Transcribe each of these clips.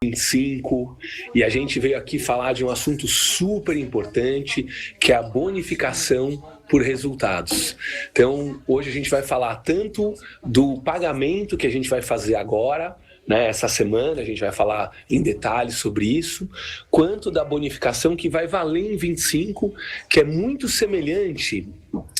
25, e a gente veio aqui falar de um assunto super importante, que é a bonificação por resultados. Então, hoje a gente vai falar tanto do pagamento que a gente vai fazer agora, né, essa semana a gente vai falar em detalhes sobre isso, quanto da bonificação que vai valer em 25, que é muito semelhante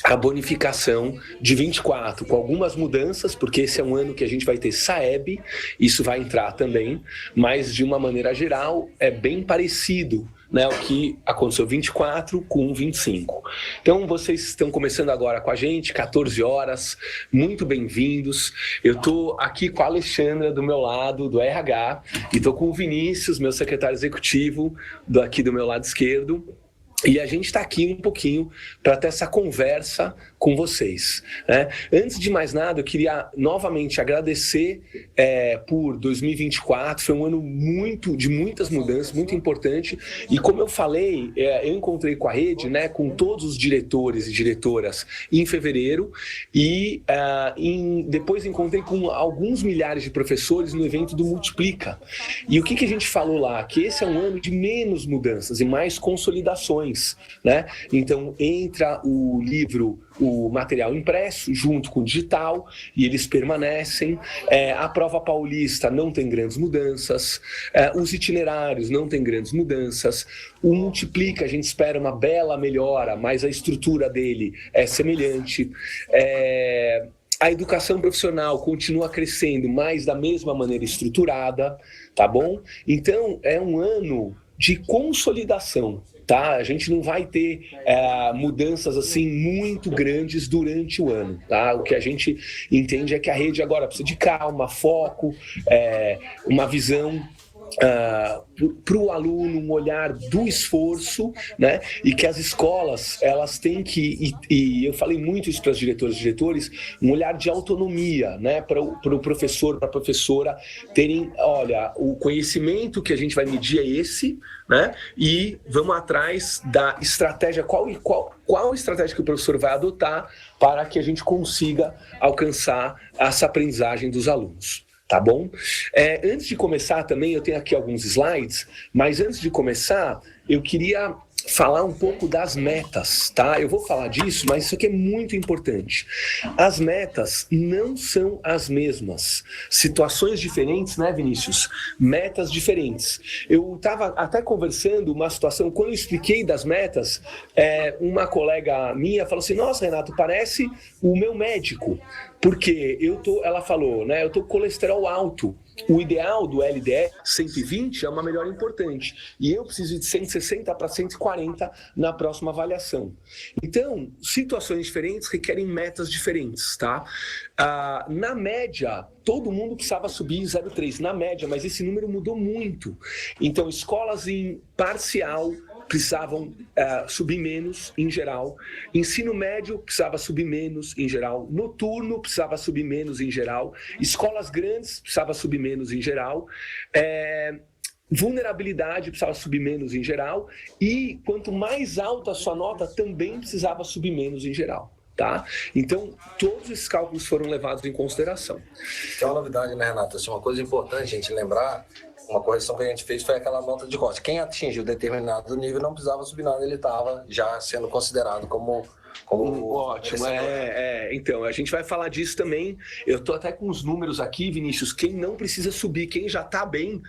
à bonificação de 24, com algumas mudanças, porque esse é um ano que a gente vai ter Saeb, isso vai entrar também, mas de uma maneira geral é bem parecido, né, o que aconteceu 24 com 25. Então, vocês estão começando agora com a gente, 14 horas, muito bem-vindos. Eu estou aqui com a Alexandra do meu lado, do RH, e estou com o Vinícius, meu secretário executivo, aqui do meu lado esquerdo. E a gente está aqui um pouquinho para ter essa conversa com vocês, né? Antes de mais nada, eu queria novamente agradecer por 2024, foi um ano de muitas mudanças, muito importante. E como eu falei, eu encontrei com a rede, né, com todos os diretores e diretoras em fevereiro e depois encontrei com alguns milhares de professores no evento do Multiplica. E o que a gente falou lá? Que esse é um ano de menos mudanças e mais consolidações, né? Então entra o livro, o material impresso junto com o digital e eles permanecem. A prova paulista não tem grandes mudanças, os itinerários não tem grandes mudanças, o Multiplica a gente espera uma bela melhora, mas a estrutura dele é semelhante. A educação profissional continua crescendo, mas da mesma maneira estruturada, tá bom? Então é um ano de consolidação. Tá? A gente não vai ter mudanças assim muito grandes durante o ano. Tá? O que a gente entende é que a rede agora precisa de calma, foco, uma visão para o aluno, um olhar do esforço, né? E que as escolas elas têm que, e eu falei muito isso para as diretoras e diretores, um olhar de autonomia, né? Para o professor, para a professora terem, olha, o conhecimento que a gente vai medir é esse, né? E vamos atrás da estratégia, qual estratégia que o professor vai adotar para que a gente consiga alcançar essa aprendizagem dos alunos. Tá bom? Antes de começar também, eu tenho aqui alguns slides, mas antes de começar, eu queria falar um pouco das metas, tá? Eu vou falar disso, mas isso aqui é muito importante. As metas não são as mesmas. Situações diferentes, né, Vinícius? Metas diferentes. Eu estava até conversando uma situação, quando eu expliquei das metas, uma colega minha falou assim, nossa, Renato, parece o meu médico, porque ela falou, né, eu tô com colesterol alto. O ideal do LDL 120 é uma melhora importante. E eu preciso de 160 para 140 na próxima avaliação. Então, situações diferentes requerem metas diferentes, tá? Na média, todo mundo precisava subir 0,3 na média, mas esse número mudou muito. Então, escolas em parcial precisavam subir menos em geral, ensino médio precisava subir menos em geral, noturno precisava subir menos em geral, escolas grandes precisava subir menos em geral, vulnerabilidade precisava subir menos em geral e quanto mais alta a sua nota também precisava subir menos em geral. Tá? Então, todos esses cálculos foram levados em consideração. Tem uma novidade, né, Renato? Assim, uma coisa importante a gente lembrar, uma correção que a gente fez foi aquela nota de corte. Quem atingiu determinado nível não precisava subir nada, ele estava já sendo considerado como ótimo, então, a gente vai falar disso também. Eu estou até com os números aqui, Vinícius, quem não precisa subir, quem já está bem,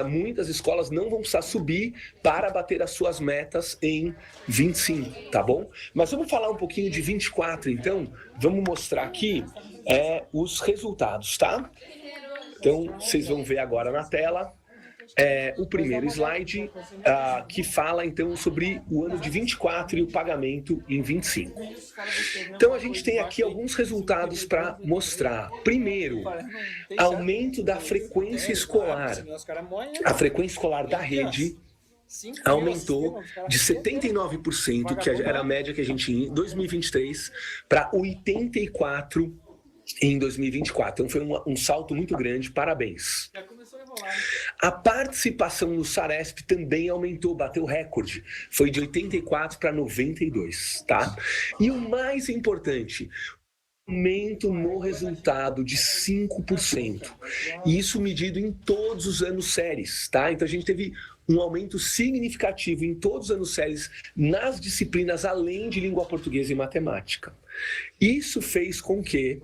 muitas escolas não vão precisar subir para bater as suas metas em 25, tá bom? Mas vamos falar um pouquinho de 24, então, vamos mostrar aqui os resultados, tá? Então, vocês vão ver agora na tela o primeiro slide que fala então sobre o ano de 24 e o pagamento em 25. Então a gente tem aqui alguns resultados para mostrar. Primeiro, aumento da frequência escolar. A frequência escolar da rede aumentou de 79%, que era a média que a gente tinha em 2023, para 84% em 2024. Então foi um salto muito grande, parabéns. A participação no Saresp também aumentou, bateu recorde, foi de 84 para 92, tá? E o mais importante, aumento no resultado de 5%. E isso medido em todos os anos séries, tá? Então a gente teve um aumento significativo em todos os anos séries nas disciplinas além de língua portuguesa e matemática. Isso fez com que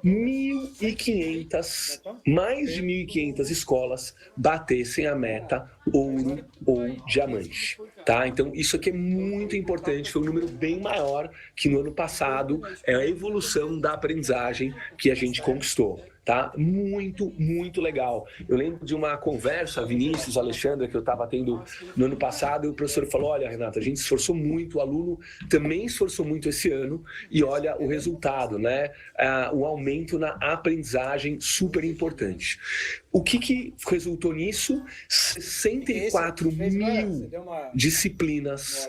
1.500, mais de 1.500 escolas batessem a meta ouro ou diamante, tá? Então isso aqui é muito importante, foi um número bem maior que no ano passado, é a evolução da aprendizagem que a gente conquistou. Tá? Muito, muito legal. Eu lembro de uma conversa, Vinícius, Alexandre, que eu estava tendo no ano passado, e o professor falou, olha, Renata, a gente esforçou muito, o aluno também esforçou muito esse ano, e olha o resultado, né? O aumento na aprendizagem, super importante. O que resultou nisso? 64 mil disciplinas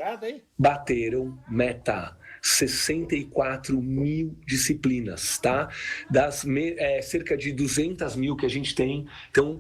bateram meta. 64 mil disciplinas, tá? Das cerca de 200 mil que a gente tem, então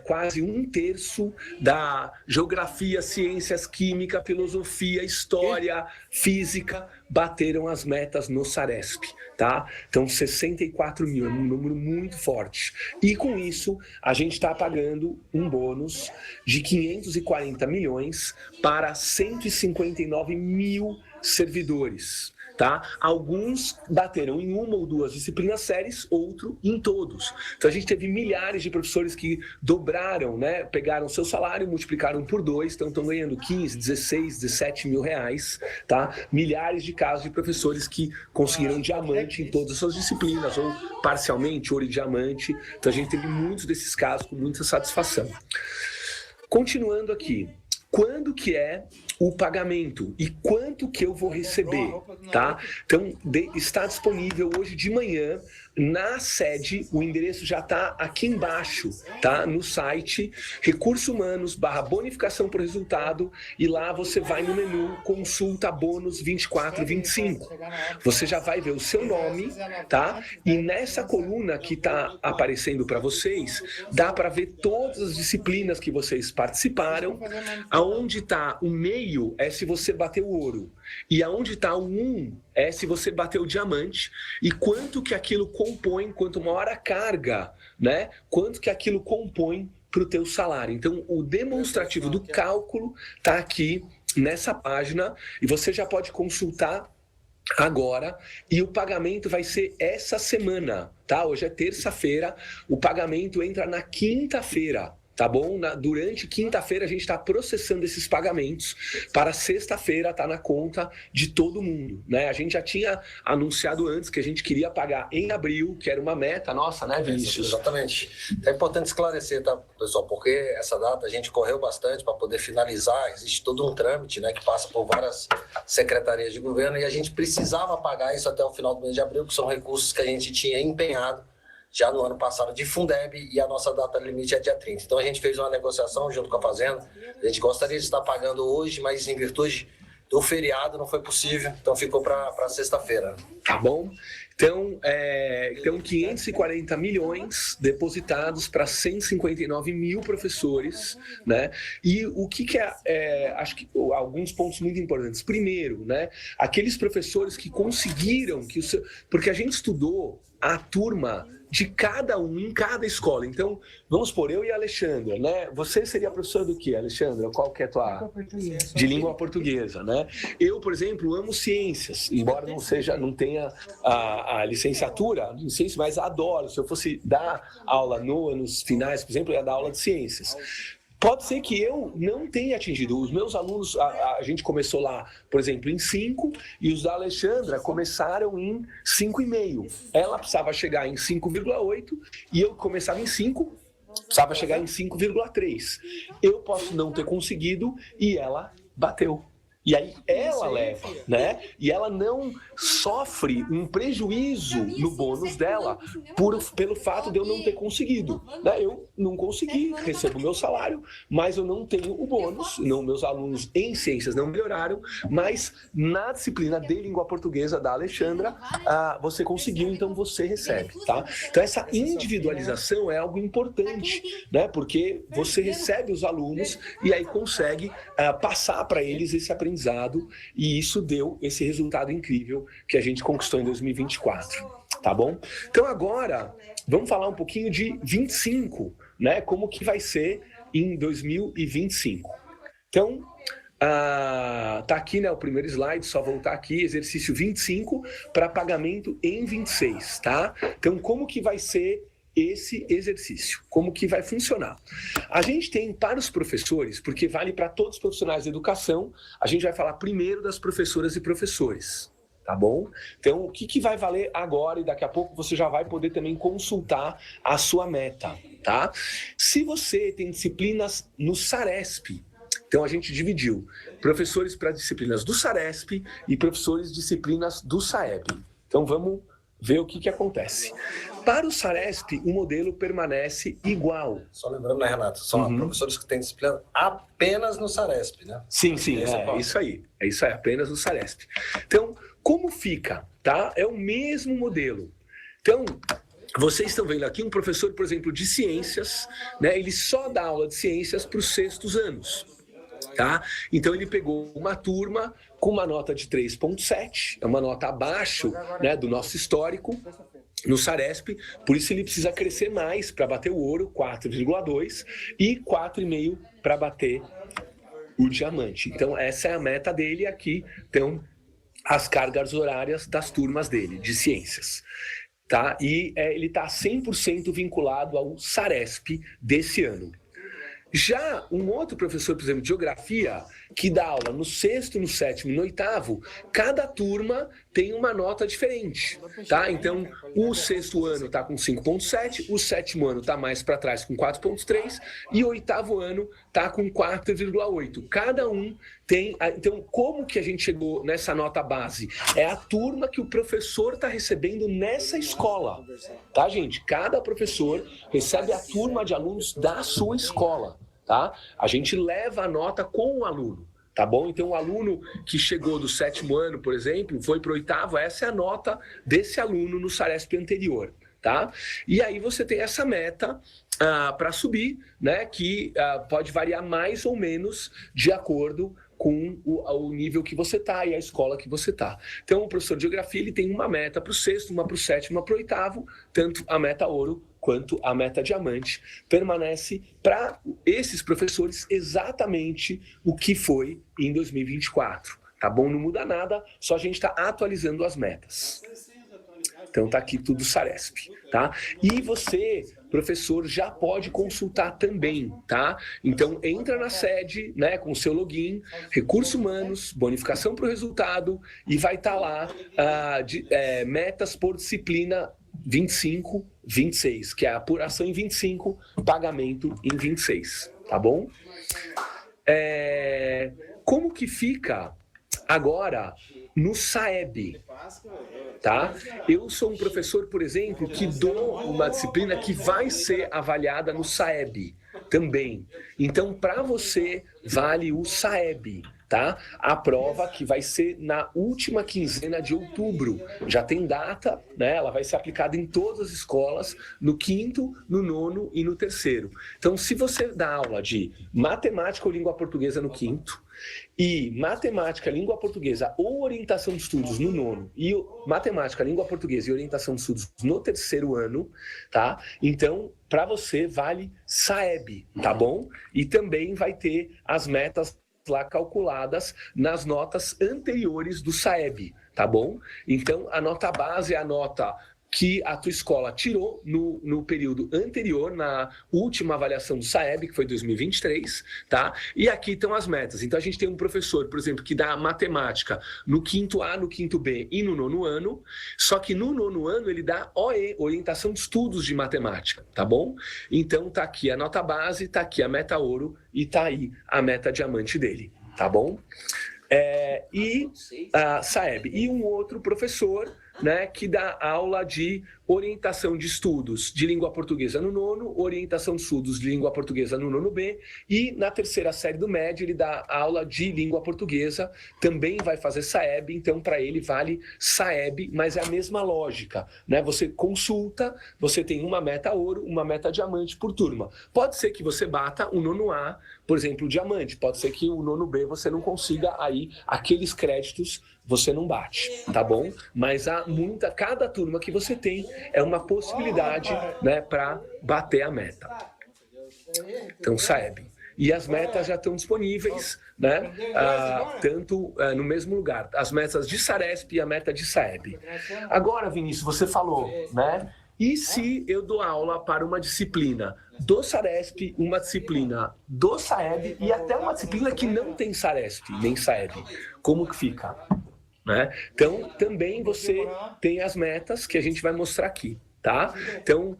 quase 1/3 da geografia, ciências, química, filosofia, história, física, bateram as metas no Saresp, tá? Então 64 mil, é um número muito forte. E com isso, a gente está pagando um bônus de 540 milhões para 159 mil servidores, tá? Alguns bateram em uma ou duas disciplinas séries, outro em todos. Então a gente teve milhares de professores que dobraram, né? Pegaram seu salário, multiplicaram por 2, então estão ganhando 15, 16, 17 mil reais, tá? Milhares de casos de professores que conseguiram diamante em todas as suas disciplinas, ou parcialmente ouro e diamante. Então a gente teve muitos desses casos com muita satisfação. Continuando aqui, quando que é o pagamento e quanto que eu vou receber, tá? Então, está disponível hoje de manhã na sede, o endereço já está aqui embaixo, tá? No site, recursos humanos, /bonificação por resultado, e lá você vai no menu, consulta bônus 24/25. Você já vai ver o seu nome, tá? E nessa coluna que está aparecendo para vocês, dá para ver todas as disciplinas que vocês participaram, aonde está o meio é se você bateu o ouro, e aonde está o 1 é se você bateu o diamante, e quanto que aquilo compõe, quanto maior a carga, né? Quanto que aquilo compõe para o teu salário. Então, o demonstrativo do cálculo está aqui nessa página, e você já pode consultar agora, e o pagamento vai ser essa semana, tá? Hoje é terça-feira, o pagamento entra na quinta-feira. Tá bom? Durante quinta-feira a gente está processando esses pagamentos para sexta-feira tá na conta de todo mundo, né? A gente já tinha anunciado antes que a gente queria pagar em abril, que era uma meta nossa, né, Vinícius? Exatamente. É importante esclarecer, tá, pessoal? Porque essa data a gente correu bastante para poder finalizar, existe todo um trâmite, né, que passa por várias secretarias de governo, e a gente precisava pagar isso até o final do mês de abril, que são recursos que a gente tinha empenhado já no ano passado de Fundeb, e a nossa data limite é dia 30. Então a gente fez uma negociação junto com a Fazenda, a gente gostaria de estar pagando hoje, mas em virtude do feriado não foi possível, então ficou para sexta-feira. Tá bom? Então, 540 milhões depositados para 159 mil professores, né? E o que acho que alguns pontos muito importantes. Primeiro, né? Aqueles professores que conseguiram, porque a gente estudou a turma de cada um em cada escola. Então, vamos supor, eu e a Alexandra, né? Você seria professora do quê, Alexandra? Qual que é a tua... De língua portuguesa, né? Eu, por exemplo, amo ciências, embora não tenha a licenciatura em ciências, mas adoro. Se eu fosse dar aula nos anos finais, por exemplo, eu ia dar aula de ciências. Pode ser que eu não tenha atingido. Os meus alunos, a gente começou lá, por exemplo, em 5, e os da Alexandra começaram em 5,5. Ela precisava chegar em 5,8, e eu começava em 5, precisava chegar em 5,3. Eu posso não ter conseguido, e ela bateu. E aí ela leva, né? E ela não sofre um prejuízo no bônus dela pelo fato de eu não ter conseguido, né? Eu não consegui, recebo o meu salário, mas eu não tenho o bônus. Não, meus alunos em ciências não melhoraram, mas na disciplina de língua portuguesa da Alexandra, você conseguiu, então você recebe, tá? Então essa individualização é algo importante, né? Porque você recebe os alunos e aí consegue passar para eles esse aprendizado, e isso deu esse resultado incrível que a gente conquistou em 2024. tá bom? Então agora, vamos falar um pouquinho de 25, né? Como que vai ser em 2025. Então, tá aqui, né, o primeiro slide, só voltar aqui, exercício 25 para pagamento em 26, tá? Então, como que vai ser esse exercício? Como que vai funcionar? A gente tem para os professores, porque vale para todos os profissionais de educação, a gente vai falar primeiro das professoras e professores, tá bom? Então, o que vai valer agora e daqui a pouco você já vai poder também consultar a sua meta, tá? Se você tem disciplinas no Saresp, então a gente dividiu professores para disciplinas do Saresp e professores disciplinas do Saeb. Então vamos ver o que acontece. Para o Saresp, o modelo permanece igual. Só lembrando, né, Renato? São professores que têm disciplina apenas no Saresp, né? Sim, é isso aí. É isso aí, apenas no Saresp. Então, como fica? Tá? É o mesmo modelo. Então, vocês estão vendo aqui um professor, por exemplo, de ciências, né? Ele só dá aula de ciências para os sextos anos. Tá? Então ele pegou uma turma com uma nota de 3,7, é uma nota abaixo, né, do nosso histórico no Saresp, por isso ele precisa crescer mais para bater o ouro, 4,2, e 4,5 para bater o diamante. Então essa é a meta dele aqui, então as cargas horárias das turmas dele, de ciências. Tá? E ele está 100% vinculado ao Saresp desse ano. Já um outro professor, por exemplo, de geografia, que dá aula no sexto, no sétimo e no oitavo, cada turma tem uma nota diferente, tá? Então, o sexto ano está com 5,7, o sétimo ano está mais para trás com 4,3 e o oitavo ano está com 4,8. Cada um tem... Então, como que a gente chegou nessa nota base? É a turma que o professor está recebendo nessa escola, tá, gente? Cada professor recebe a turma de alunos da sua escola. Tá? A gente leva a nota com o aluno, tá bom? Então o aluno que chegou do sétimo ano, por exemplo, foi para o oitavo, essa é a nota desse aluno no Saresp anterior, tá? E aí você tem essa meta para subir, né? Que pode variar mais ou menos de acordo com o nível que você está e a escola que você está. Então o professor de geografia ele tem uma meta para o sexto, uma para o sétimo, uma para o oitavo, tanto a meta ouro quanto a meta diamante, permanece para esses professores exatamente o que foi em 2024. Tá bom? Não muda nada, só a gente está atualizando as metas. Então tá aqui tudo Saresp, tá? E você, professor, já pode consultar também, tá? Então entra na sede, né, com o seu login, recursos humanos, bonificação para o resultado e vai estar lá metas por disciplina 25, 26, que é a apuração em 25, pagamento em 26, tá bom? Como que fica agora no Saeb, tá? Eu sou um professor, por exemplo, que dou uma disciplina que vai ser avaliada no Saeb também. Então, para você, vale o Saeb, tá? A prova que vai ser na última quinzena de outubro. Já tem data, né? Ela vai ser aplicada em todas as escolas, no quinto, no nono e no terceiro. Então, se você dá aula de matemática ou língua portuguesa no quinto, e matemática, língua portuguesa ou orientação de estudos no nono, e matemática, língua portuguesa e orientação de estudos no terceiro ano, tá? Então, para você vale Saeb, tá bom? E também vai ter as metas lá calculadas nas notas anteriores do Saeb, tá bom? Então, a nota base é a nota que a tua escola tirou no período anterior, na última avaliação do Saeb, que foi 2023, tá? E aqui estão as metas. Então, a gente tem um professor, por exemplo, que dá matemática no quinto A, no quinto B e no nono ano, só que no nono ano ele dá OE, orientação de estudos de matemática, tá bom? Então, tá aqui a nota base, tá aqui a meta ouro e tá aí a meta diamante dele, tá bom? Saeb. E um outro professor, né, que dá aula de orientação de estudos de língua portuguesa no nono, orientação de estudos de língua portuguesa no nono B, e na terceira série do médio ele dá aula de língua portuguesa, também vai fazer SAEB, então para ele vale SAEB, mas é a mesma lógica, né? Você consulta, você tem uma meta ouro, uma meta diamante por turma. Pode ser que você bata o nono A, por exemplo, o diamante, pode ser que o nono B você não consiga, aí aqueles créditos você não bate, tá bom? Mas cada turma que você tem é uma possibilidade, né, para bater a meta. Então, SAEB. E as metas já estão disponíveis, né, tanto no mesmo lugar. As metas de Saresp e a meta de SAEB. Agora, Vinícius, você falou, né? E se eu dou aula para uma disciplina do Saresp, uma disciplina do SAEB e até uma disciplina que não tem Saresp nem SAEB? Como que fica? Né? Então, também você tem as metas que a gente vai mostrar aqui. Tá? Então,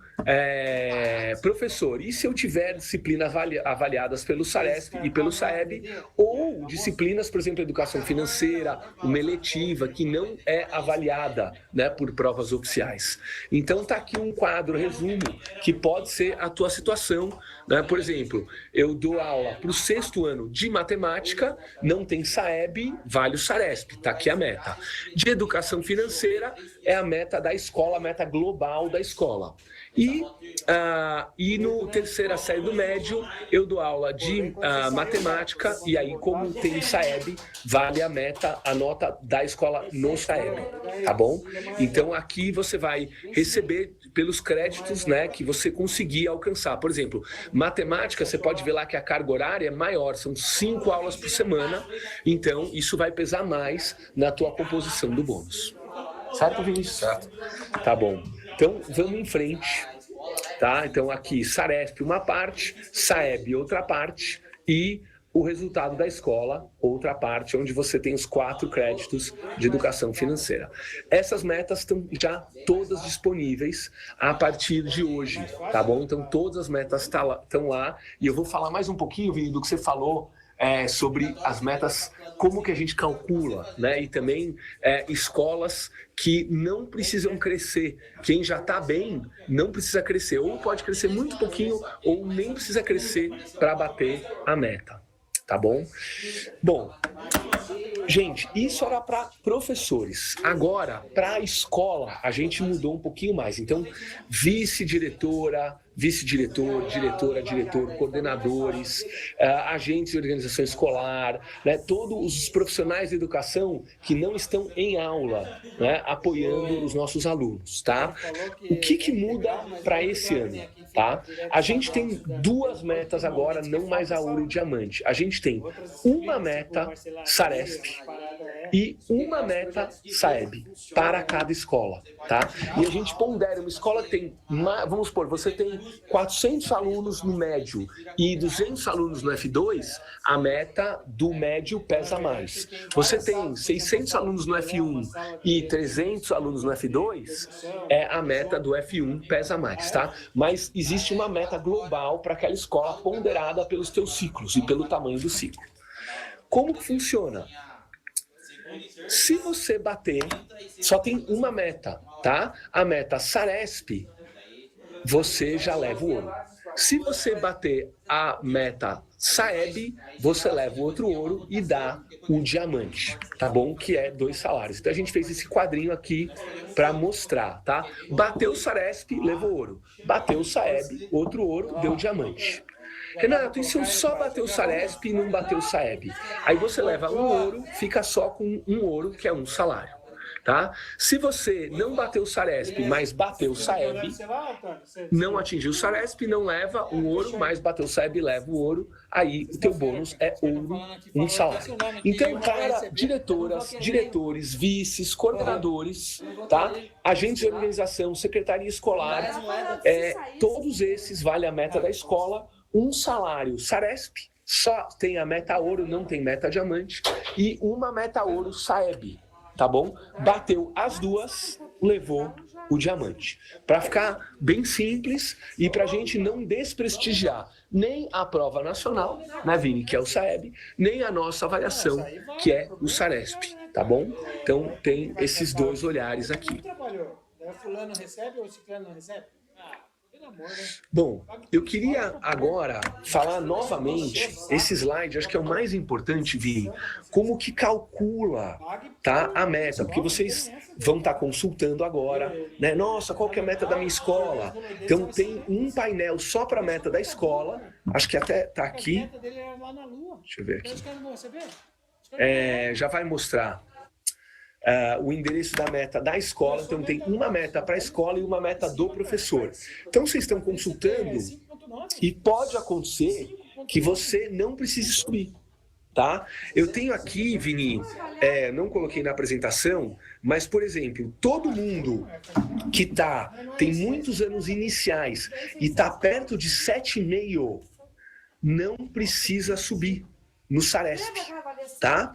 professor, e se eu tiver disciplinas avaliadas pelo Saresp e pelo SAEB, ou disciplinas, por exemplo, educação financeira, uma eletiva, que não é avaliada, né, por provas oficiais? Então, tá aqui um quadro, resumo, que pode ser a tua situação, né? Por exemplo, eu dou aula para o 6º ano de matemática, não tem SAEB, vale o Saresp, tá aqui a meta. De educação financeira, é a meta da escola, a meta global da escola. E no terceira série do médio, eu dou aula de matemática, e aí, como tem SAEB, vale a nota da escola no SAEB, tá bom? Então, aqui você vai receber pelos créditos, né, que você conseguir alcançar. Por exemplo, matemática, você pode ver lá que a carga horária é maior, são 5 aulas por semana, então isso vai pesar mais na tua composição do bônus. Certo, Vinícius? Certo. Tá bom. Então, vamos em frente, tá? Então, aqui, Saresp uma parte, SAEB outra parte, e o resultado da escola, outra parte, onde você tem os 4 créditos de educação financeira. Essas metas estão já todas disponíveis a partir de hoje, tá bom? Então, todas as metas estão lá, e eu vou falar mais um pouquinho, Vini, do que você falou, sobre as metas, como que a gente calcula, né? E também escolas que não precisam crescer. Quem já está bem não precisa crescer, ou pode crescer muito pouquinho, ou nem precisa crescer para bater a meta, tá bom? Bom, gente, isso era para professores. Agora, para a escola, a gente mudou um pouquinho mais. Então, vice-diretora, vice-diretor, diretora, diretor, coordenadores, agentes de organização escolar, né, todos os profissionais de educação que não estão em aula, né, apoiando os nossos alunos, tá? O que muda para esse ano, tá? A gente tem 2 metas agora, não mais a ouro e diamante. A gente tem uma meta Saresp e uma meta SAEB para cada escola, tá? E a gente pondera uma escola que tem, vamos supor, você tem 400 alunos no médio e 200 alunos no F2, a meta do médio pesa mais. Você tem 600 alunos no F1 e 300 alunos no F2, a meta do F1 pesa mais, tá? Mas existe uma meta global para aquela escola ponderada pelos teus ciclos e pelo tamanho do ciclo. Como que funciona? Se você bater, só tem uma meta, tá? A meta Saresp, você já leva o ouro. Se você bater a meta SAEB, você leva o outro ouro e dá o diamante, tá bom? Que é 2 salários. Então a gente fez esse quadrinho aqui para mostrar, tá? Bateu o Saresp, levou ouro. Bateu o SAEB, outro ouro, deu diamante. Renato, e se eu só bater o Saresp e não bater o SAEB? Aí você leva um ouro, fica só com um ouro, que é um salário. Tá? Se você não bateu o Saresp, mas bateu o SAEB, não atingiu o Saresp, não leva um ouro, mas bateu o SAEB, leva o ouro, aí o teu bônus é ouro, um salário. Então, para diretoras, diretores, vices, coordenadores, tá? Agentes de organização, secretaria escolar, todos esses vale a meta da escola, um salário Saresp, só tem a meta ouro, não tem meta diamante, e uma meta ouro SAEB. Tá bom? Bateu as 2, levou o diamante. Para ficar bem simples e para a gente não desprestigiar nem a prova nacional, né, Vini, que é o SAEB, nem a nossa avaliação, que é o Saresp, tá bom? Então tem esses 2 olhares aqui. o fulano recebe ou o ciclano não recebe? Pelo amor, né? Bom, eu queria agora falar novamente, esse slide, acho que é o mais importante, Vini, como que calcula, tá, a meta, porque vocês vão estar consultando agora, né? Nossa, qual que é a meta da minha escola? Então tem um painel só para a meta da escola, acho que até tá aqui, deixa eu ver aqui, já vai mostrar. O endereço da meta da escola, então tem uma meta para a escola e uma meta do professor. Então vocês estão consultando e pode acontecer que você não precise subir, tá? Eu tenho aqui, Vini, não coloquei na apresentação, mas, por exemplo, todo mundo que tem muitos anos iniciais e está perto de 7,5 não precisa subir no Saresp, tá?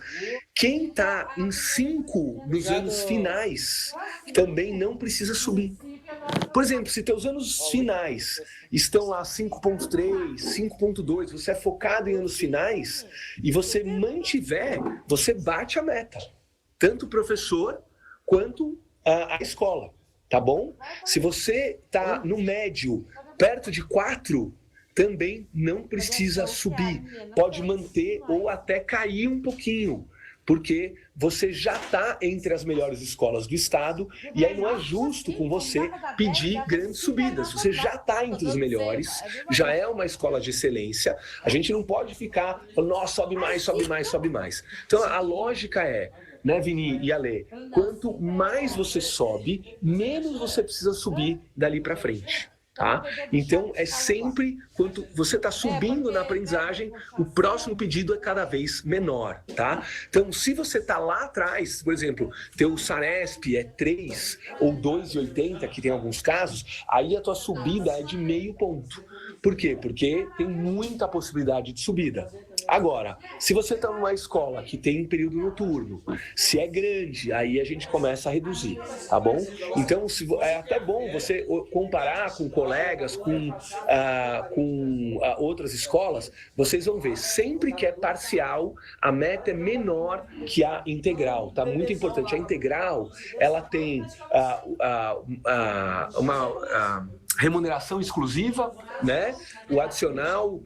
Quem está em 5 nos anos finais também não precisa subir. Por exemplo, se teus anos finais estão lá 5.3, 5.2, você é focado em anos finais e você mantiver, você bate a meta. Tanto o professor quanto a escola, tá bom? Se você está no médio, perto de 4, também não precisa subir, pode manter ou até cair um pouquinho, porque você já está entre as melhores escolas do estado e aí não é justo com você pedir grandes subidas. Você já está entre os melhores, já é uma escola de excelência, a gente não pode ficar falando, nossa, sobe mais, sobe mais, sobe mais. Então a lógica é, né, Vini e Ale, quanto mais você sobe, menos você precisa subir dali para frente. Tá? Então, é sempre, quando você está subindo na aprendizagem, o próximo pedido é cada vez menor, tá? Então, se você está lá atrás, por exemplo, teu Saresp é 3 ou 2,80, que tem alguns casos, aí a tua subida é de meio ponto. Por quê? Porque tem muita possibilidade de subida. Agora, se você está numa escola que tem período noturno, se é grande, aí a gente começa a reduzir, tá bom? Então, é até bom você comparar com colegas, com outras escolas, vocês vão ver, sempre que é parcial, a meta é menor que a integral, tá? Muito importante. A integral, ela tem uma remuneração exclusiva, né? O adicional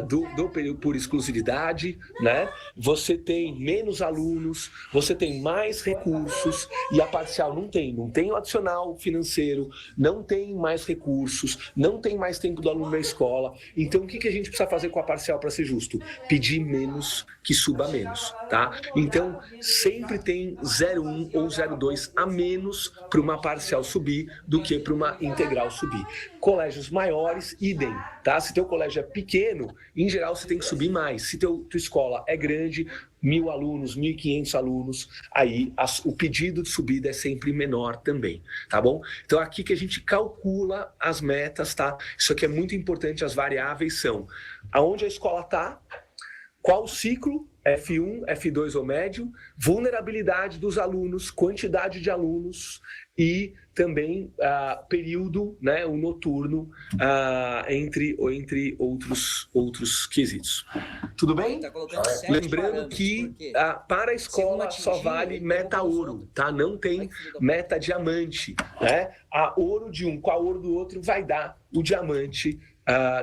do período por exclusividade, né? Você tem menos alunos, você tem mais recursos e a parcial não tem o adicional financeiro, não tem mais recursos, não tem mais tempo do aluno na escola. Então, o que a gente precisa fazer com a parcial para ser justo? Pedir menos que suba menos, tá? Então, sempre tem 0,1 ou 0,2 a menos para uma parcial subir do que para uma integral subir. Colégios maiores, idem, tá? Se teu colégio é pequeno, em geral você tem que subir mais. Se tua escola é grande, 1.000 alunos, 1.500 alunos, aí o pedido de subida é sempre menor também, tá bom? Então aqui que a gente calcula as metas, tá? Isso aqui é muito importante, as variáveis são aonde a escola está, qual o ciclo, F1, F2 ou médio, vulnerabilidade dos alunos, quantidade de alunos e também período, né, o noturno, entre outros quesitos. Tudo bem? Lembrando que para a escola só vale meta ouro, tá? Não tem meta diamante, né? A ouro de um com a ouro do outro vai dar o diamante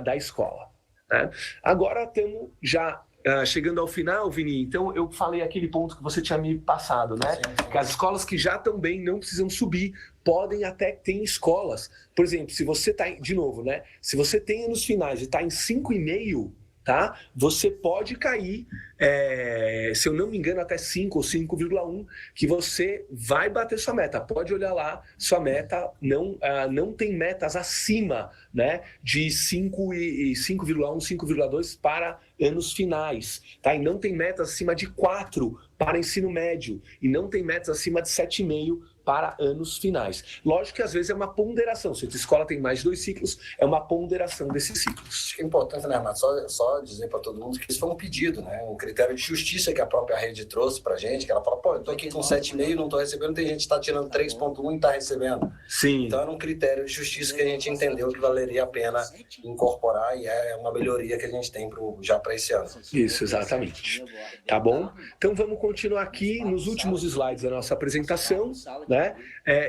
da escola, né? Agora estamos já chegando ao final, Vini, então eu falei aquele ponto que você tinha me passado, né? Sim. Que as escolas que já estão bem não precisam subir, podem até ter escolas. Por exemplo, se você está, de novo, né? Se você tem anos finais e está em 5,5, tá? Você pode cair, se eu não me engano, até 5 ou 5,1, que você vai bater sua meta. Pode olhar lá, sua meta não tem metas acima, né, de 5,1, 5,2 para anos finais, tá? E não tem metas acima de 4 para ensino médio, e não tem metas acima de 7,5 para anos finais. Lógico que às vezes é uma ponderação. Se a escola tem mais de 2 ciclos, é uma ponderação desses ciclos. É importante, né, Renato? Só dizer para todo mundo que isso foi um pedido, né? Um critério de justiça que a própria rede trouxe para a gente, que ela fala, pô, eu estou aqui com 7,5, não estou recebendo, tem gente que está tirando 3,1 e está recebendo. Sim. Então era um critério de justiça que a gente entendeu que valeria a pena incorporar e é uma melhoria que a gente tem já para esse ano. Isso, exatamente. Tá bom? Então vamos continuar aqui nos últimos slides da nossa apresentação, né? né?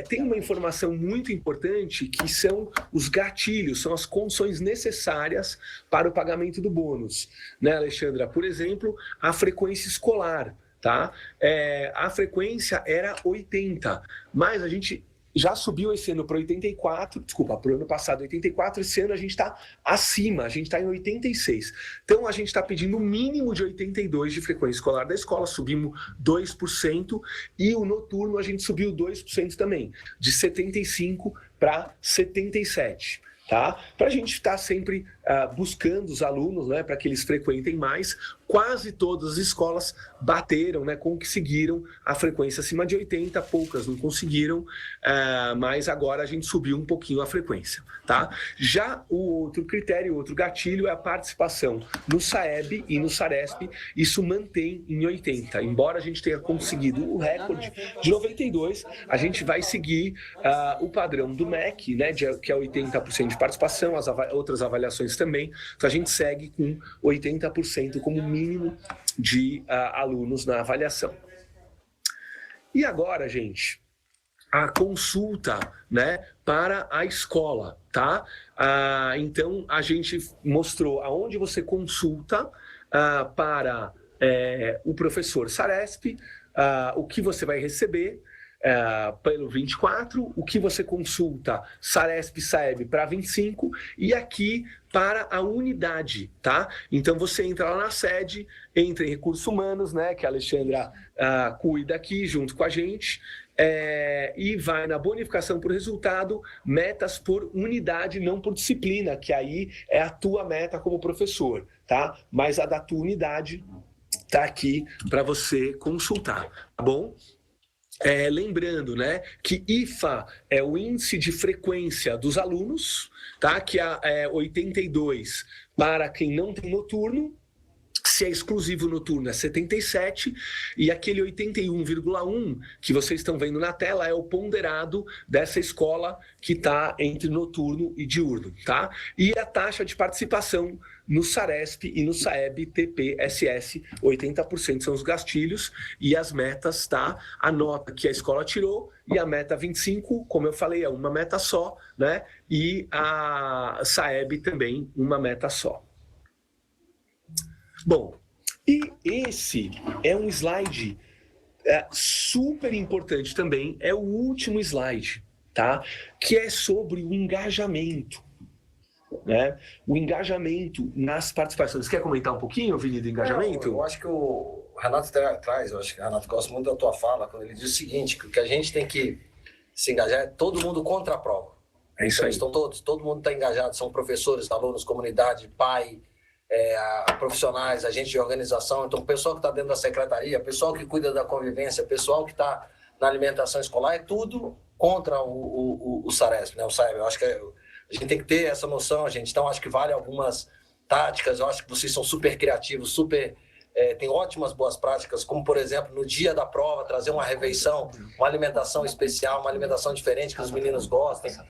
Tem uma informação muito importante que são os gatilhos, são as condições necessárias para o pagamento do bônus, né, Alexandra? Por exemplo, a frequência escolar, tá? A frequência era 80, mas a gente já subiu esse ano para 84, desculpa, para o ano passado 84, esse ano a gente está acima, a gente está em 86. Então a gente está pedindo o mínimo de 82 de frequência escolar da escola, subimos 2%, e o noturno a gente subiu 2% também, de 75 para 77. Tá? Para a gente estar sempre buscando os alunos, né, para que eles frequentem mais. Quase todas as escolas bateram, né, conseguiram a frequência acima de 80, poucas não conseguiram, mas agora a gente subiu um pouquinho a frequência. Tá? Já o outro critério, o outro gatilho é a participação no SAEB e no SARESP, isso mantém em 80. Embora a gente tenha conseguido o recorde de 92, a gente vai seguir o padrão do MEC, né, que é 80% de participação, as outras avaliações também, então a gente segue com 80% como mínimo de alunos na avaliação. E agora, gente, a consulta, né, para a escola, tá? Então, a gente mostrou aonde você consulta para o professor SARESP, o que você vai receber pelo 24, o que você consulta SARESP, SAEB para 25, e aqui para a unidade, tá? Então você entra lá na sede, entra em recursos humanos, né, que a Alexandra cuida aqui junto com a gente, e vai na bonificação por resultado, metas por unidade, não por disciplina, que aí é a tua meta como professor, tá? Mas a da tua unidade tá aqui para você consultar, tá bom? Lembrando, né, que IFA é o índice de frequência dos alunos, tá? Que é 82 para quem não tem noturno. Se é exclusivo noturno é 77, e aquele 81,1 que vocês estão vendo na tela é o ponderado dessa escola que está entre noturno e diurno, tá? E a taxa de participação no SARESP e no SAEB, TPSS, 80% são os gastilhos, e as metas, tá? A nota que a escola tirou, e a meta 25, como eu falei, é uma meta só, né? E a SAEB também, uma meta só. Bom, e esse é um slide super importante também, é o último slide, tá? Que é sobre o engajamento, né? O engajamento nas participações. Quer comentar um pouquinho, Vini, do engajamento? Eu acho que o Renato traz, eu acho que o Renato gosta muito da tua fala, quando ele diz o seguinte, que o que a gente tem que se engajar é todo mundo contra a prova. É isso aí. Então, todo mundo está engajado, são professores, alunos, comunidade, pai, profissionais, agentes de organização, então o pessoal que está dentro da secretaria, o pessoal que cuida da convivência, o pessoal que está na alimentação escolar, é tudo contra o SARESP, né? O SAEB. Eu acho que a gente tem que ter essa noção, gente. Então, acho que vale algumas táticas, eu acho que vocês são super criativos, tem ótimas boas práticas, como, por exemplo, no dia da prova, trazer uma refeição, uma alimentação especial, uma alimentação diferente que os meninos gostem.